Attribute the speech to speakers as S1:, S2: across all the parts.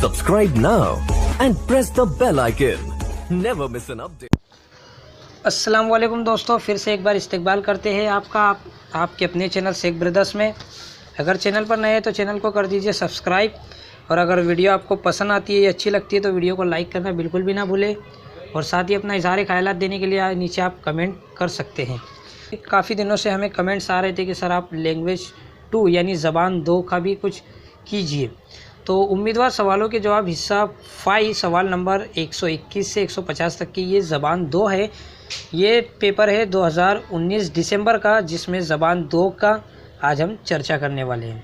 S1: Subscribe now and press the bell icon. Never miss an update.
S2: अस्सलाम वालेकुम दोस्तों, फिर से एक बार इस्तकबाल करते हैं आपके अपने चैनल शेख ब्रदर्स में। अगर चैनल पर नए हैं तो चैनल को कर दीजिए सब्सक्राइब, और अगर वीडियो आपको पसंद आती है या अच्छी लगती है तो वीडियो को लाइक करना बिल्कुल भी ना भूलें, और साथ ही अपना इज़हार ख़यालात देने के लिए नीचे आप कमेंट कर सकते हैं। काफ़ी दिनों से हमें कमेंट्स आ रहे थे कि सर आप लैंग्वेज 2 यानी ज़बान 2 का भी कुछ कीजिए। तो उम्मीदवार सवालों के जवाब हिस्सा 5 सवाल नंबर 121 से 150 तक की ये ज़बान 2 है। ये पेपर है 2019 दिसंबर का, जिसमें ज़बान 2 का आज हम चर्चा करने वाले हैं।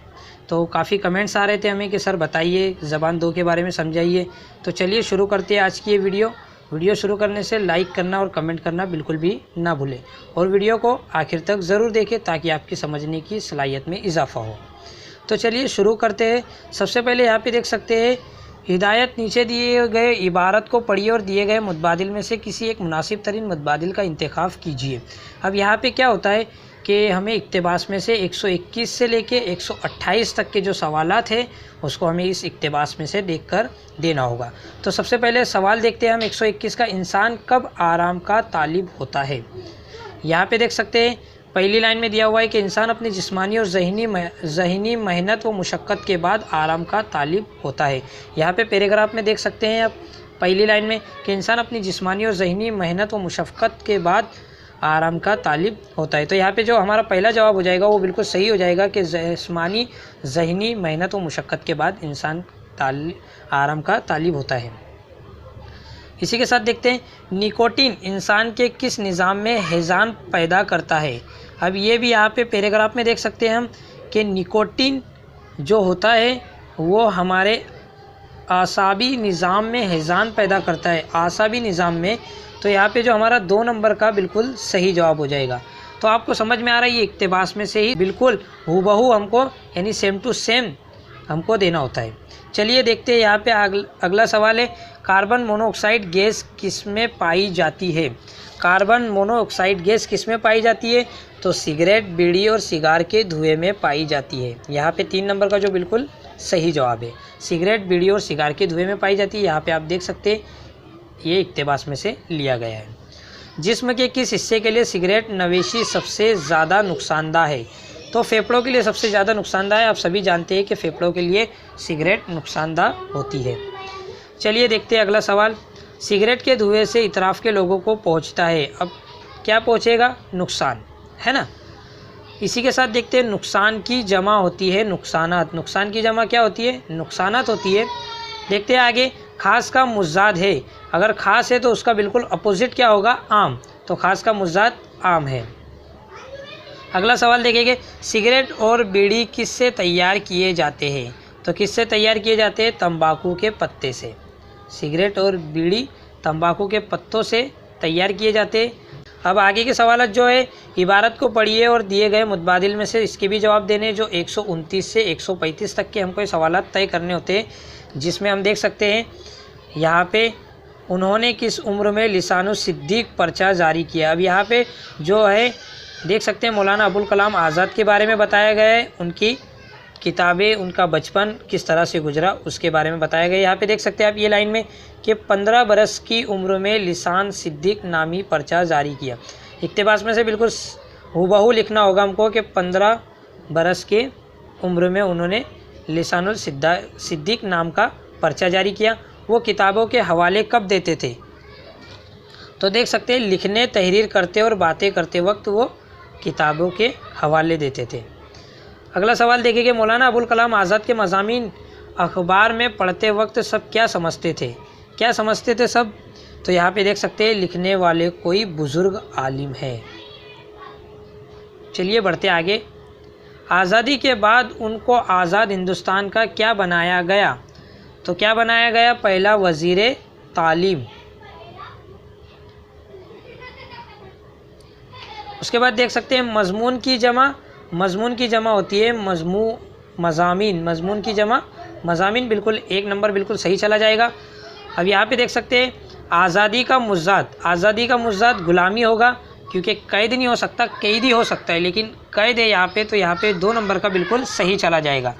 S2: तो काफ़ी कमेंट्स आ रहे थे हमें कि सर बताइए ज़बान 2 के बारे में समझाइए। तो चलिए शुरू करते हैं आज की ये वीडियो शुरू करने से लाइक करना और कमेंट करना बिल्कुल भी ना भूलें, और वीडियो को आखिर तक ज़रूर देखें ताकि आपकी समझने की सलाहियत में इजाफ़ा हो। तो चलिए शुरू करते हैं। सबसे पहले यहाँ पे देख सकते हैं हिदायत, नीचे दिए गए इबारत को पढ़िए और दिए गए मुतबादिल में से किसी एक मुनासिब तरीन मुतबादिल का इंतखाब कीजिए। अब यहाँ पे क्या होता है कि हमें इक्तबास में से 121 से लेके 128 तक के जो सवालात हैं उसको हमें इस इक्तबास में से देखकर देना होगा। तो सबसे पहले सवाल देखते हैं हम 121 का, इंसान कब आराम का तालिब होता है। यहाँ पे देख सकते हैं पहली लाइन में दिया हुआ है कि इंसान अपनी जिस्मानी और ज़हनी मेहनत व मुशक्क़त के बाद आराम का तालिब होता है। यहाँ पे पैराग्राफ में देख सकते हैं आप पहली लाइन में कि इंसान अपनी जिस्मानी और ज़हनी मेहनत व मुशक्क़त के बाद आराम का तालिब होता है। तो यहाँ पे जो हमारा पहला जवाब हो जाएगा वो बिल्कुल सही हो जाएगा कि जिस्मानी ज़हनी मेहनत व मुशक्क़त के बाद इंसान आराम का तालिब होता है। इसी के साथ देखते हैं निकोटीन इंसान के किस निज़ाम में हैज़ान पैदा करता है। अब ये भी यहाँ पे पैराग्राफ में देख सकते हैं हम कि निकोटीन जो होता है वो हमारे आसाबी निज़ाम में हैज़ान पैदा करता है, आसाबी निज़ाम में। तो यहाँ पे जो हमारा 2 नंबर का बिल्कुल सही जवाब हो जाएगा। तो आपको समझ में आ रहा है ये इक्तबास में से ही बिल्कुल हूबहू हमको यानी सेम टू सेम हमको देना होता है। चलिए देखते हैं यहाँ पे अगला सवाल है, कार्बन मोनोऑक्साइड गैस किस में पाई जाती है। कार्बन मोनोऑक्साइड गैस किस में पाई जाती है, तो सिगरेट, बीड़ी और सिगार के धुएं में पाई जाती है। यहाँ पे 3 नंबर का जो बिल्कुल सही जवाब है, सिगरेट, बीड़ी और सिगार के धुएं में पाई जाती है। यहाँ पे आप देख सकते हैं ये इक्तबास में से लिया गया है। जिस्म के किस हिस्से के लिए सिगरेट नवेशी सबसे ज़्यादा नुकसानदा है, तो फेफड़ों के लिए सबसे ज़्यादा नुकसानदा है। आप सभी जानते हैं कि फेफड़ों के लिए सिगरेट नुकसानदा होती है। चलिए देखते हैं अगला सवाल, सिगरेट के धुएं से इतराफ़ के लोगों को पहुंचता है। अब क्या पहुंचेगा, नुकसान, है ना। इसी के साथ देखते हैं नुकसान की जमा होती है नुकसानात। नुकसान की जमा क्या होती है, नुकसानात होती है। देखते हैं आगे, खास का मुज़ाद है। अगर खास है तो उसका बिल्कुल अपोजिट क्या होगा, आम। तो खास का मुज़ाद आम है। अगला सवाल देखेंगे, सिगरेट और बीड़ी किससे तैयार किए जाते हैं। तो किससे तैयार किए जाते हैं, तंबाकू के पत्ते से। सिगरेट और बीड़ी तंबाकू के पत्तों से तैयार किए जाते हैं। अब आगे के सवाल जो है, इबारत को पढ़िए और दिए गए मुतबादिल में से इसके भी जवाब देने, जो 129 से 135 तक के हमको ये सवाल तय करने होते हैं। जिसमें हम देख सकते हैं यहाँ पे उन्होंने किस उम्र में लिसानुस सिद्दीक पर्चा जारी किया। अब यहाँ पे जो है देख सकते हैं मौलाना अबुल कलाम आज़ाद के बारे में बताया गया है, उनकी किताबें, उनका बचपन किस तरह से गुजरा उसके बारे में बताया गया है। यहाँ पे देख सकते हैं आप ये लाइन में कि 15 बरस की उम्र में लिसान सिद्दीक नामी पर्चा जारी किया। इक्तबास में से बिल्कुल हूबहू लिखना होगा हमको कि 15 बरस के उम्र में उन्होंने लिसानुल सिद्दीक नाम का पर्चा जारी किया। वो किताबों के हवाले कब देते थे, तो देख सकते हैं लिखने, तहरीर करते और बातें करते वक्त वो किताबों के हवाले देते थे। अगला सवाल देखेंगे, मौलाना अबुल कलाम आज़ाद के मज़ामीन अखबार में पढ़ते वक्त सब क्या समझते थे, क्या समझते थे सब। तो यहाँ पे देख सकते हैं लिखने वाले कोई बुज़ुर्ग आलिम है। चलिए बढ़ते आगे, आज़ादी के बाद उनको आज़ाद हिंदुस्तान का क्या बनाया गया। तो क्या बनाया गया, पहला वज़ीर तालीम। उसके बाद देख सकते हैं मज़मून की जमा होती है मज़ामीन। मज़मून की जमा मज़ामीन, बिल्कुल 1 नंबर बिल्कुल सही चला जाएगा। अब यहाँ पे देख सकते हैं आज़ादी का मुज़्ज़ाद गुलामी होगा, क्योंकि कैद नहीं हो सकता, कैदी हो सकता है, लेकिन कैद है यहाँ पे, तो यहाँ पे 2 नंबर का बिल्कुल सही चला जाएगा।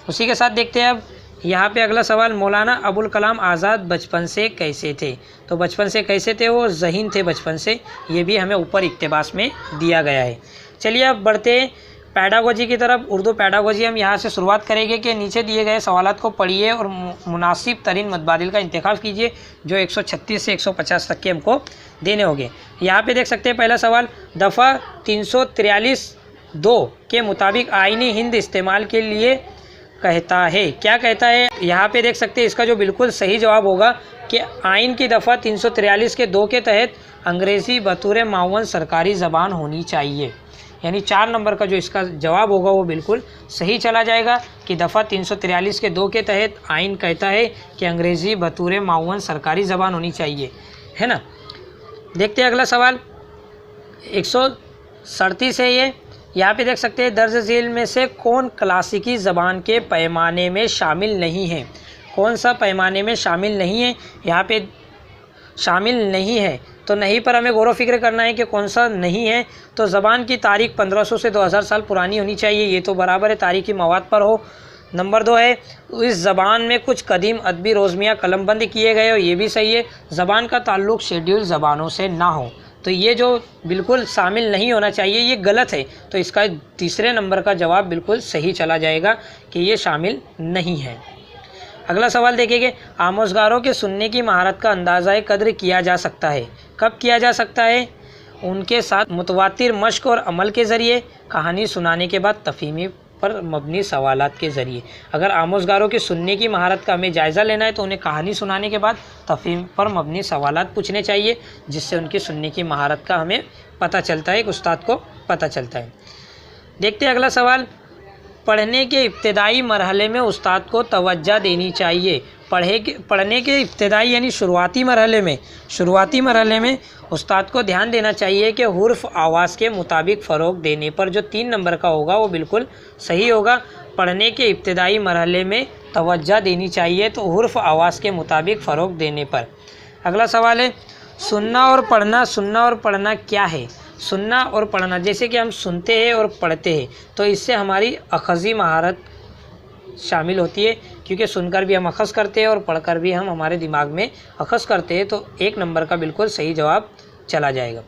S2: उसी के साथ देखते हैं अब यहाँ पे अगला सवाल, मौलाना अबुल कलाम आज़ाद बचपन से कैसे थे? तो बचपन से कैसे थे? वो ज़हीन थे बचपन से, ये भी हमें ऊपर इक्तिबास में दिया गया है। चलिए अब बढ़ते हैं पैडागोजी की तरफ। उर्दू पैडागोजी हम यहाँ से शुरुआत करेंगे कि नीचे दिए गए सवालात को पढ़िए और मुनासिब तरीन मुतबादिल का इंतखाब कीजिए जो 136 से 150 तक के हमको देने होंगे। यहाँ पे देख सकते हैं पहला सवाल, दफ़ा 343(2) के मुताबिक आईनी हिंद इस्तेमाल के लिए कहता है। क्या कहता है? यहाँ पे देख सकते हैं इसका जो बिल्कुल सही जवाब होगा कि आइन की दफ़ा 343 के 2 के तहत अंग्रेज़ी बतौर मावन सरकारी ज़बान होनी चाहिए। यानी 4 नंबर का जो इसका जवाब होगा वो बिल्कुल सही चला जाएगा कि दफ़ा 343 के 2 के तहत आइन कहता है कि अंग्रेज़ी बतौर मावन सरकारी ज़बान होनी चाहिए, है ना। देखते हैं अगला सवाल, 137 है ये। यहाँ पे देख सकते हैं दर्ज झेल में से कौन क्लासिकी ज़बान के पैमाने में शामिल नहीं है? कौन सा पैमाने में शामिल नहीं है? यहाँ पे शामिल नहीं है तो नहीं पर हमें गौर फिक्र करना है कि कौन सा नहीं है। तो ज़बान की तारीख 1500 से 2000 साल पुरानी होनी चाहिए, ये तो बराबर है, तारीख़ी मवाद पर हो। नंबर 2 है इस ज़बान में कुछ कदीम अदबी रोज़मिया कलमबंद किए गए हो, ये भी सही है। ज़बान का ताल्लुक़ शेड्यूल ज़बानों से ना हो, तो ये जो बिल्कुल शामिल नहीं होना चाहिए ये गलत है। तो इसका तीसरे नंबर का जवाब बिल्कुल सही चला जाएगा कि ये शामिल नहीं है। अगला सवाल देखेंगे, आमोज़गारों के सुनने की महारत का अंदाज़ा कद्र किया जा सकता है। कब किया जा सकता है? उनके साथ मुतवातिर मश्क और अमल के ज़रिए, कहानी सुनाने के बाद तफ़हीमी पर मबनी सवालात के ज़रिए। अगर आमोज़गारों के सुनने की महारत का हमें जायज़ा लेना है तो उन्हें कहानी सुनाने के बाद तफ़हीम पर मबनी सवालात पूछने चाहिए, जिससे उनकी सुनने की महारत का हमें पता चलता है, एक उस्ताद को पता चलता है। देखते हैं अगला सवाल, पढ़ने के इब्तदाई मरहले में उस्ताद को तवज्जो देनी चाहिए। पढ़ने के इब्तदाई यानी शुरुआती मरहले में उस्ताद को ध्यान देना चाहिए कि हुर्फ आवाज़ के मुताबिक फ़रोग़ देने पर जो 3 नंबर का होगा वो बिल्कुल सही होगा। पढ़ने के इब्तदाई मरहले में तवज्जो देनी चाहिए तो हुर्फ आवाज़ के मुताबिक फ़रोग़ देने पर। अगला सवाल है, सुनना और पढ़ना क्या है? सुनना और पढ़ना, जैसे कि हम सुनते हैं और पढ़ते हैं तो इससे हमारी अखज़ी महारत शामिल होती है, क्योंकि सुनकर भी हम अखज़ करते हैं और पढ़कर भी हम हमारे दिमाग में अखज़ करते हैं, तो 1 नंबर का बिल्कुल सही जवाब चला जाएगा।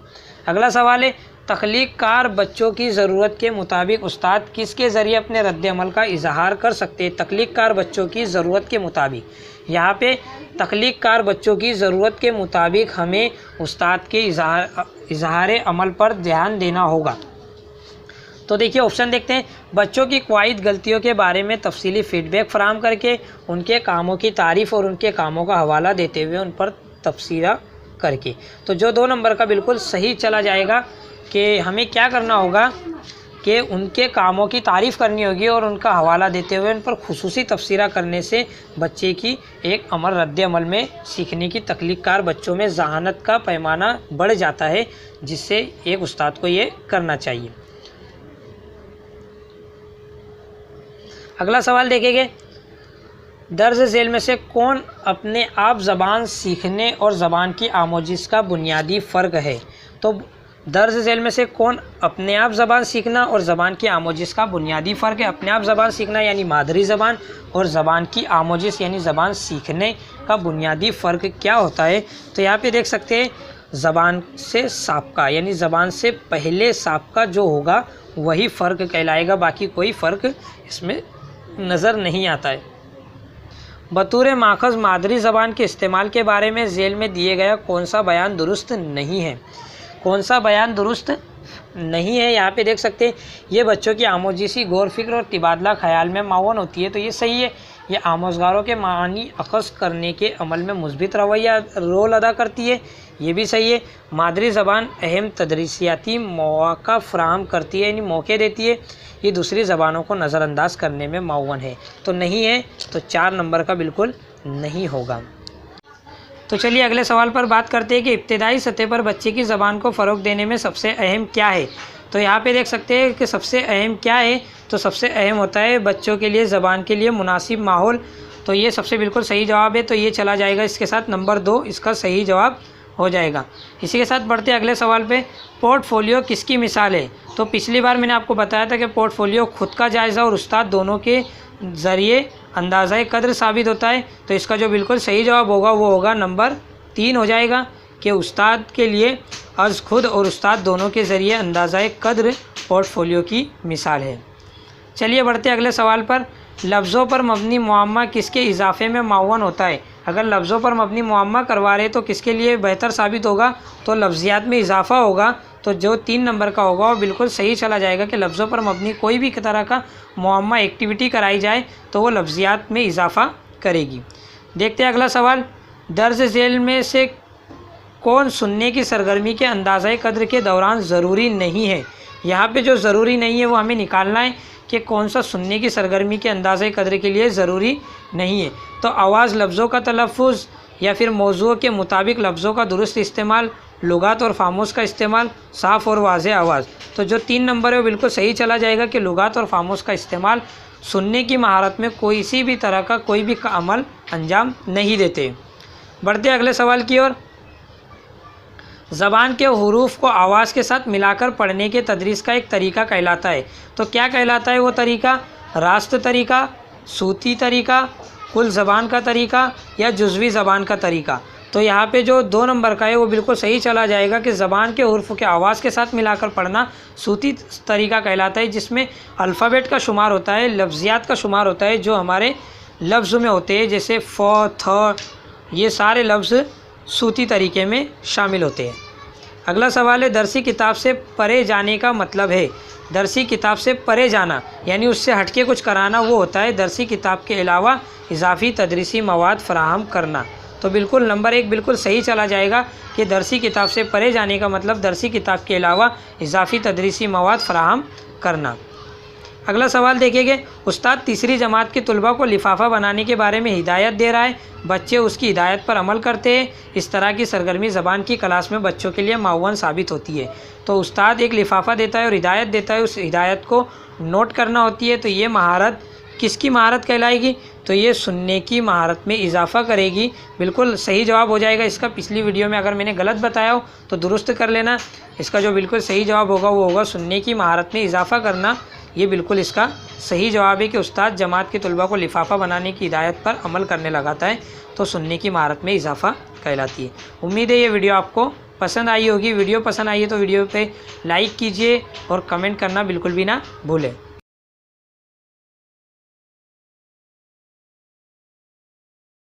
S2: अगला सवाल है, तख्लीक़कार बच्चों की ज़रूरत के मुताबिक उस्ताद किसके ज़रिए अपने रद्द-ए-अमल का इजहार कर सकते हैं? तख्लीक़कार बच्चों की ज़रूरत के मुताबिक, यहाँ पे तख्लीक़कार बच्चों की ज़रूरत के मुताबिक हमें उस्ताद के इजहार अमल पर ध्यान देना होगा। तो देखिए ऑप्शन देखते हैं, बच्चों की क्वाइद गलतियों के बारे में तफसीली फ़ीडबैक फराहम करके, उनके कामों की तारीफ़ और उनके कामों का हवाला देते हुए उन पर तबसरा करके। तो जो 2 नंबर का बिल्कुल सही चला जाएगा कि हमें क्या करना होगा कि उनके कामों की तारीफ़ करनी होगी और उनका हवाला देते हुए उन पर खुसूसी तबसरा करने से बच्चे की एक अमल रद्द अमल में सीखने की तख्लीक़कार बच्चों में ज़हानत का पैमाना बढ़ जाता है, जिससे एक उस्ताद को ये करना चाहिए। अगला सवाल देखेंगे, दर्ज झेल में से कौन अपने आप ज़बान सीखने और ज़बान की आमोजिश का बुनियादी फ़र्क है? तो दर्ज झेल में से कौन अपने आप ज़बान सीखना और ज़बान की आमोजिश का बुनियादी फ़र्क है? अपने आप ज़बान सीखना यानी मादरी ज़बान और ज़बान की आमोजिश यानी ज़बान सीखने का बुनियादी फ़र्क क्या होता है? तो यहाँ पे देख सकते हैं, ज़बान से साबका यानी ज़बान से पहले साबका जो होगा वही फ़र्क कहलाएगा, बाकी कोई फ़र्क इसमें नज़र नहीं आता है। बतौर माखज़ मादरी ज़बान के इस्तेमाल के बारे में झेल में दिए गया कौन सा बयान दुरुस्त नहीं है? कौन सा बयान दुरुस्त नहीं है? यहाँ पे देख सकते हैं, ये बच्चों की आमोजिशी गौर फिक्र और तबादला ख्याल में मावन होती है, तो ये सही है। ये आमोज़गारों के मानी अखज़ करने के अमल में मुस्बित रवैया रोल अदा करती है, ये भी सही है। मादरी ज़बान अहम तदरीसियाती मौक़ा फ़राहम करती है यानी मौके देती है, ये दूसरी ज़बानों को नज़रअंदाज करने में मावन है, तो नहीं है। तो 4 नंबर का बिल्कुल नहीं होगा। तो चलिए अगले सवाल पर बात करते हैं कि इब्तदाई सतह पर बच्चे की ज़बान को फ़रोग़ देने में सबसे अहम क्या है? तो यहाँ पे देख सकते हैं कि सबसे अहम क्या है, तो सबसे अहम होता है बच्चों के लिए ज़बान के लिए मुनासिब माहौल। तो ये सबसे बिल्कुल सही जवाब है, तो ये चला जाएगा इसके साथ, नंबर 2 इसका सही जवाब हो जाएगा। इसी के साथ बढ़ते अगले सवाल पे, पोर्टफोलियो किसकी मिसाल है? तो पिछली बार मैंने आपको बताया था कि पोर्टफोलियो खुद का जायज़ा और उस्ताद दोनों के ज़रिए अंदाज़ा कद्र साबित होता है। तो इसका जो बिल्कुल सही जवाब होगा वो होगा नंबर 3 हो जाएगा कि उस्ताद के लिए अर्ज़ खुद और उस्ताद दोनों के ज़रिए अंदाज़ा कद्र पोर्टफोलियो की मिसाल है। चलिए बढ़ते अगले सवाल पर। लफ्ज़ों पर मबनी मुअम्मा किसके इजाफे में मावन होता है? अगर लफ्ज़ों पर मबनी मुअम्मा करवा रहे तो किसके लिए बेहतर साबित होगा? तो लफ्ज़ियात में इजाफ़ा होगा। तो जो 3 नंबर का होगा वो बिल्कुल सही चला जाएगा कि लफ्ज़ों पर मबनी कोई भी तरह का मुअम्मा एक्टिविटी कराई जाए तो वो लफ्ज़ियात में इजाफ़ा करेगी। देखते हैं अगला सवाल। दर्ज झेल में से कौन सुनने की सरगर्मी के अंदाज़ा कद्र के दौरान ज़रूरी नहीं है? यहाँ पे जो ज़रूरी नहीं है वो हमें निकालना है कि कौन सा सुनने की सरगर्मी के अंदाज़े कद्र के लिए ज़रूरी नहीं है। तो आवाज़ लफ्ज़ों का तलफ़ुज़ या फिर मौज़ू के मुताबिक लफ्ज़ों का दुरुस्त इस्तेमाल, लुगात और फामोस का इस्तेमाल, साफ़ और वाज़े आवाज़। तो जो 3 नंबर है वो बिल्कुल सही चला जाएगा कि लुगात और फामोस का इस्तेमाल सुनने की महारत में कोई सी भी तरह का कोई भी अमल अंजाम नहीं देते। बढ़ते अगले सवाल की ओर। ज़बान के हुरूफ को आवाज़ के साथ मिलाकर पढ़ने के तदरीस का एक तरीका कहलाता है। तो क्या कहलाता है वो तरीका? रास्त तरीका, सूती तरीका, कुल ज़बान का तरीका या जुज़वी ज़बान का तरीका? तो यहाँ पे जो 2 नंबर का है वो बिल्कुल सही चला जाएगा कि ज़बान के हुरूफ के आवाज़ के साथ मिलाकर पढ़ना सूती तरीका कहलाता है, जिसमें अल्फ़ाबेट का शुमार होता है, लफ्ज़ियात का शुमार होता है जो हमारे लफ्ज़ में होते हैं, जैसे फ, थ, ये सारे लफ्ज़ सूती तरीके में शामिल होते हैं। अगला सवाल है। दरसी किताब से परे जाने का मतलब है? दरसी किताब से परे जाना यानी उससे हटके कुछ कराना वो होता है दरसी किताब के अलावा इजाफ़ी तदरीसी मवाद फ़राहम करना। तो बिल्कुल नंबर 1 बिल्कुल सही चला जाएगा कि दरसी किताब से परे जाने का मतलब दरसी किताब के अलावा इजाफ़ी तदरीसी मवाद फ़राहम करना। अगला सवाल देखिए। उस्ताद तीसरी जमात के तलबा को लिफाफा बनाने के बारे में हिदायत दे रहा है, बच्चे उसकी हिदायत पर अमल करते हैं। इस तरह की सरगर्मी ज़बान की क्लास में बच्चों के लिए मावन साबित होती है। तो उस्ताद एक लिफाफा देता है और हिदायत देता है, उस हिदायत को नोट करना होती है। तो ये महारत किसकी महारत कहलाएगी? तो ये सुनने की महारत में इजाफ़ा करेगी। बिल्कुल सही जवाब हो जाएगा इसका। पिछली वीडियो में अगर मैंने गलत बताया हो तो दुरुस्त कर लेना। इसका जो बिल्कुल सही जवाब होगा वो होगा सुनने की महारत में इजाफ़ा करना। ये बिल्कुल इसका सही जवाब है कि उस्ताद जमात के तलबा को लिफाफा बनाने की हिदायत पर अमल करने लगाता है तो सुनने की महारत में इजाफ़ा कहलाती है। उम्मीद है ये वीडियो आपको पसंद आई होगी। वीडियो पसंद आई है तो वीडियो पे लाइक कीजिए और कमेंट करना बिल्कुल भी ना भूलें।